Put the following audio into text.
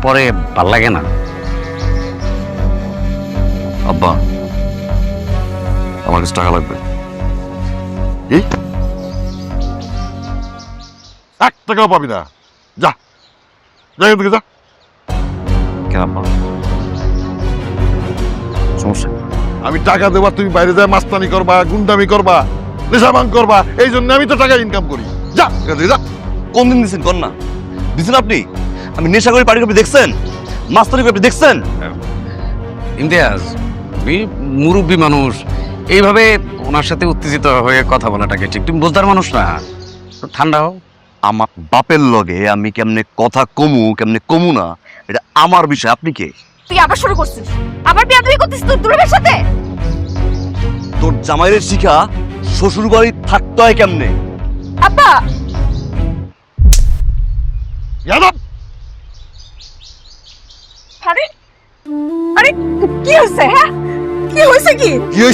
পরে ভাল লাগে না। আব্বা, আমার কাছে টাকা লাগবে। এই 1 টাকাও পাবি না, যা যা এখান থেকে যা। কেন আব্বা, সমস্যা? আমি টাকা দেবা, তুমি বাইরে যায় মাস্তানি করবা, গুন্ডামি করবা, নেশাভাং করবা, এই জন্য আমি তো টাকা ইনকাম করি। যা এখান থেকে যা। কোন দিন দিচ্ছেন কর না? দিচ্ছেন আপনি? আমি নেশা করে পার্টি করতে দেখছেন? মাস্তানি করে দেখছেন? ইমতিয়াজ, তুমি মুরব্বী মানুষ, এইভাবে ওনার সাথে উত্তেজিত হয়ে কথা বলাটাকে ঠিক, তুমি বুঝদার মানুষ না, একটু ঠান্ডা হও। আমার বাপের লগে আমি কেমনে কথা কমু কেমনে কমু না, এটা আমার বিষয়। আপনি কে? তুই আবার শুরু করছিস, আবার বিয়াদবি করছিস তোর দুলাভাইয়ের সাথে। তোর জামাইয়ের শিখা শ্বশুর বাড়ি থাকতে হয় কেমনে? আব্বা, যাদব, আরে আরে কি হয়েছে? হ্যাঁ কি হয়েছে? কি কি হয়েছে?